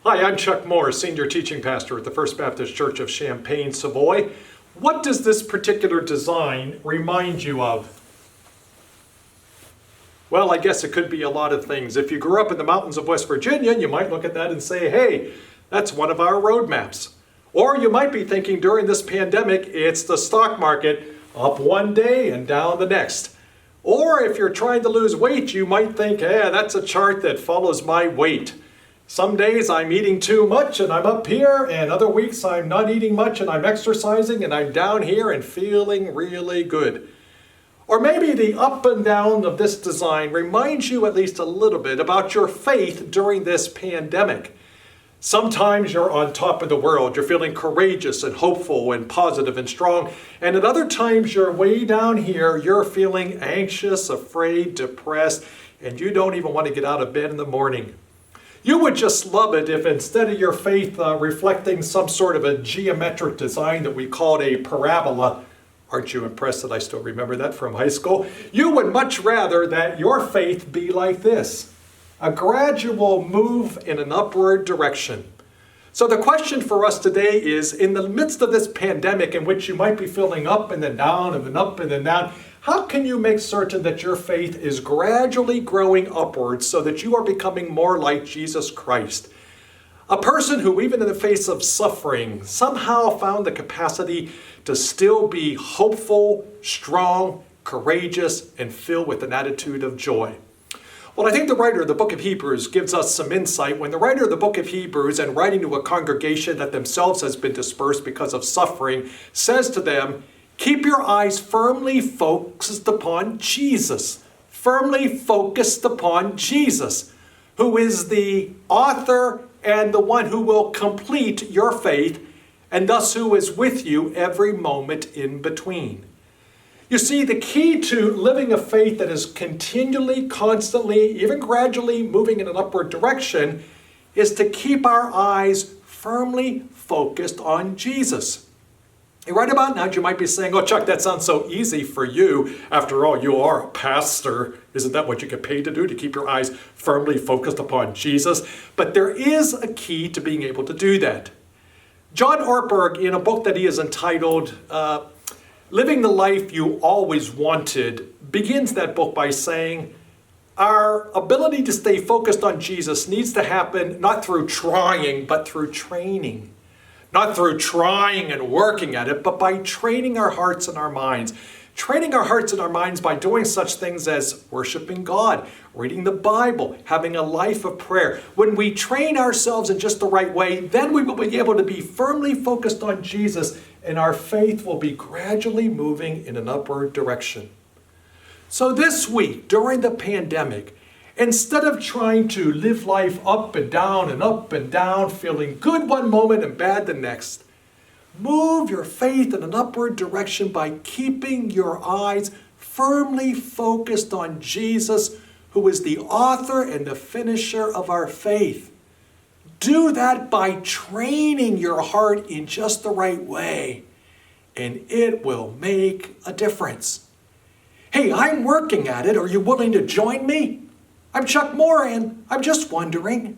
Hi, I'm Chuck Moore, Senior Teaching Pastor at the First Baptist Church of Champaign, Savoy. What does this particular design remind you of? Well, I guess it could be a lot of things. If you grew up in the mountains of West Virginia, you might look at that and say, hey, that's one of our road maps. Or you might be thinking during this pandemic, it's the stock market, up one day and down the next. Or if you're trying to lose weight, you might think, hey, that's a chart that follows my weight. Some days I'm eating too much and I'm up here, and other weeks I'm not eating much and I'm exercising and I'm down here and feeling really good. Or maybe the up and down of this design reminds you at least a little bit about your faith during this pandemic. Sometimes you're on top of the world, you're feeling courageous and hopeful and positive and strong, and at other times you're way down here, you're feeling anxious, afraid, depressed, and you don't even want to get out of bed in the morning. You would just love it if instead of your faith reflecting some sort of a geometric design that we called a parabola, aren't you impressed that I still remember that from high school? You would much rather that your faith be like this, a gradual move in an upward direction. So the question for us today is, in the midst of this pandemic in which you might be feeling up and then down and then up and then down, how can you make certain that your faith is gradually growing upwards so that you are becoming more like Jesus Christ? A person who, even in the face of suffering, somehow found the capacity to still be hopeful, strong, courageous, and filled with an attitude of joy. Well, I think the writer of the book of Hebrews gives us some insight when the writer of the book of Hebrews, and writing to a congregation that themselves has been dispersed because of suffering, says to them, keep your eyes firmly focused upon Jesus. Firmly focused upon Jesus, who is the author and the one who will complete your faith, and thus who is with you every moment in between. You see, the key to living a faith that is continually, constantly, even gradually moving in an upward direction is to keep our eyes firmly focused on Jesus. Right about now, you might be saying, oh, Chuck, that sounds so easy for you. After all, you are a pastor. Isn't that what you get paid to do, to keep your eyes firmly focused upon Jesus? But there is a key to being able to do that. John Ortberg, in a book that he has entitled Living the Life You Always Wanted, begins that book by saying, our ability to stay focused on Jesus needs to happen not through trying, but through training. Not through trying and working at it, but by training our hearts and our minds. Training our hearts and our minds by doing such things as worshiping God, reading the Bible, having a life of prayer. When we train ourselves in just the right way, then we will be able to be firmly focused on Jesus, and our faith will be gradually moving in an upward direction. So this week, during the pandemic, instead of trying to live life up and down, feeling good one moment and bad the next, move your faith in an upward direction by keeping your eyes firmly focused on Jesus, who is the author and the finisher of our faith. Do that by training your heart in just the right way, and it will make a difference. Hey, I'm working at it. Are you willing to join me? I'm Chuck Moore, and I'm just wondering,